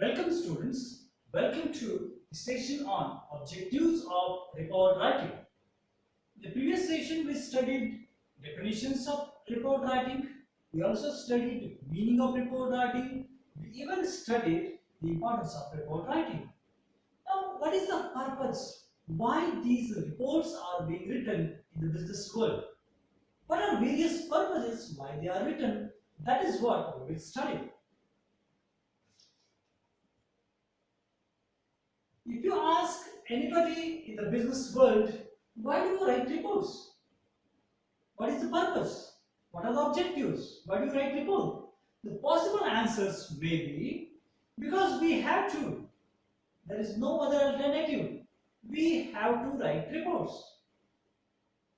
Welcome students, welcome to the session on objectives of report writing. In the previous session we studied definitions of report writing, we also studied meaning of report writing, we even studied the importance of report writing. Now what is the purpose? Why these reports are being written in the business world? What are various purposes why they are written? That is what we will study. If you ask anybody in the business world, why do you write reports? What is the purpose? What are the objectives? Why do you write report? The possible answers may be because we have to. There is no other alternative. We have to write reports.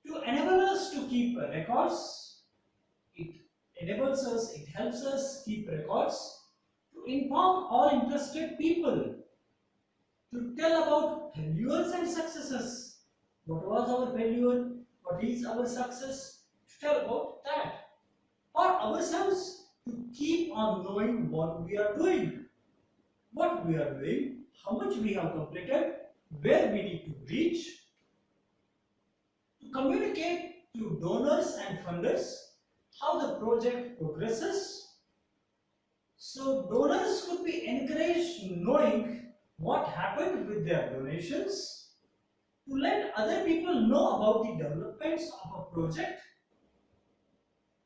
To enable us to keep records, it helps us keep records, to inform all interested people, to tell about failures and successes. What was our failure? What is our success? To tell about that. For ourselves to keep on knowing what we are doing. What we are doing, how much we have completed, where we need to reach. To communicate to donors and funders how the project progresses. So donors could be encouraged knowing what happened with their donations, to let other people know about the developments of a project,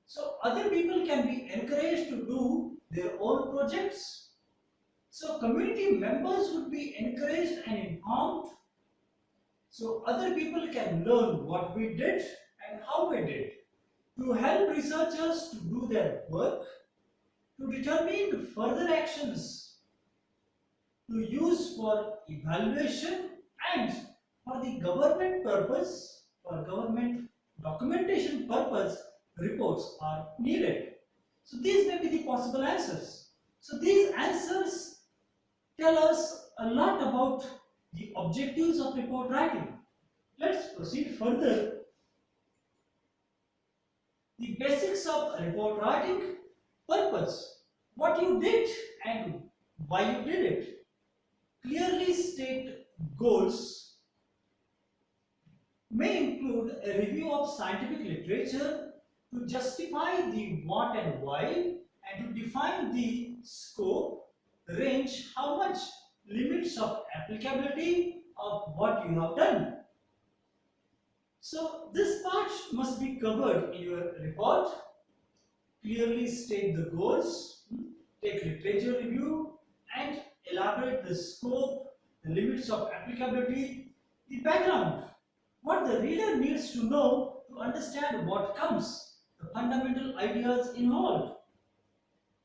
so other people can be encouraged to do their own projects. So community members would be encouraged and informed, so other people can learn what we did and how we did, to help researchers to do their work, to determine further actions to use for evaluation and for the government purpose, for government documentation purpose, reports are needed. So these may be the possible answers. So these answers tell us a lot about the objectives of report writing. Let's proceed further. The basics of report writing: purpose, what you did and why you did it. Clearly state goals may include a review of scientific literature to justify the what and why, and to define the scope, range, how much, limits of applicability of what you have done. So this part must be covered in your report. Clearly state the goals, take literature review, and elaborate the scope, the limits of applicability, the background, what the reader needs to know to understand what comes, the fundamental ideas involved.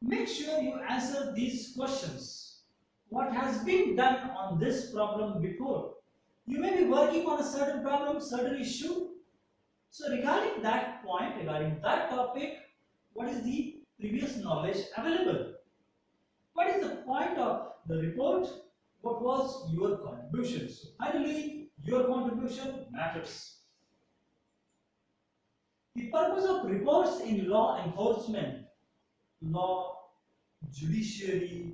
Make sure you answer these questions. What has been done on this problem before? You may be working on a certain problem, certain issue. So regarding that point, regarding that topic, what is the previous knowledge available? What is the point of the report? What was your contribution? So finally, your contribution matters. The purpose of reports in law enforcement, law, judiciary,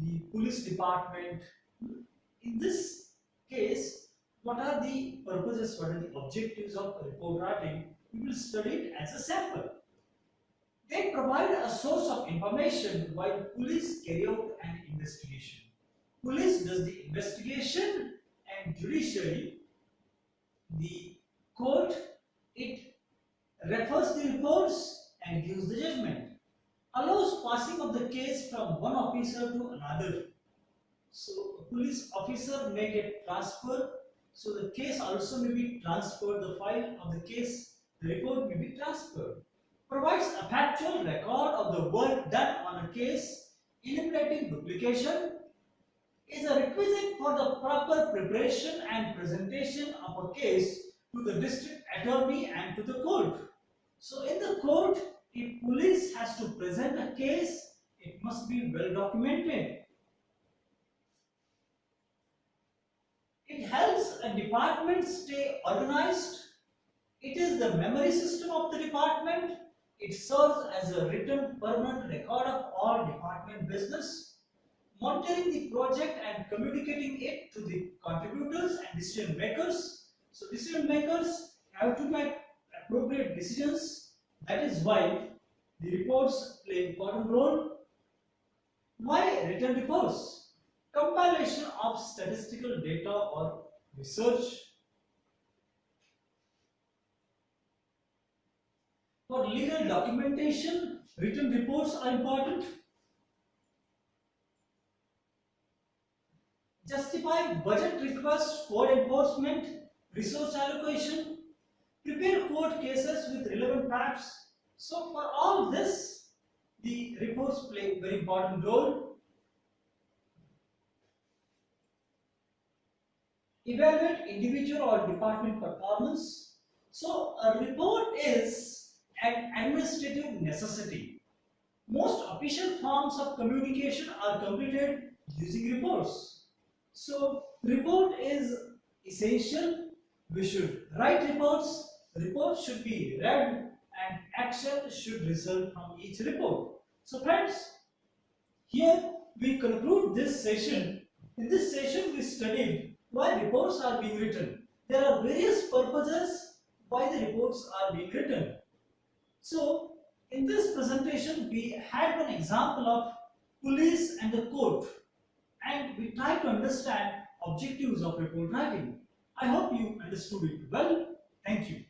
the police department. In this case, what are the purposes, what are the objectives of report writing? We will study it as a sample. They provide a source of information while police carry out an investigation. Police does the investigation and judiciary, the court, it refers the reports and gives the judgment, allows passing of the case from one officer to another. So a police officer may get transferred, so the case also may be transferred, the file of the case, the report may be transferred. Provides a factual record of the work done on a case, eliminating duplication, is a requisite for the proper preparation and presentation of a case to the district attorney and to the court. So in the court, if police has to present a case, it must be well documented. It helps a department stay organized. It is the memory system of the department. It serves as a written permanent record of all department business. monitoring the project and communicating it to the contributors and decision makers. So decision makers have to make appropriate decisions. That is why the reports play important role. Why written reports? Compilation of statistical data or research. For legal documentation, written reports are important. Justify budget requests, code enforcement, resource allocation, prepare court cases with relevant facts. So for all this, the reports play a very important role. Evaluate individual or department performance. So a report is an administrative necessity. Most official forms of communication are completed using reports. So report is essential. We should write reports. Reports should be read and action should result from each report. So friends, here we conclude this session. In this session we studied why reports are being written. There are various purposes why the reports are being written. So in this presentation we had one example of police and the court, and we try to understand objectives of report writing. I hope you understood it well. Thank you.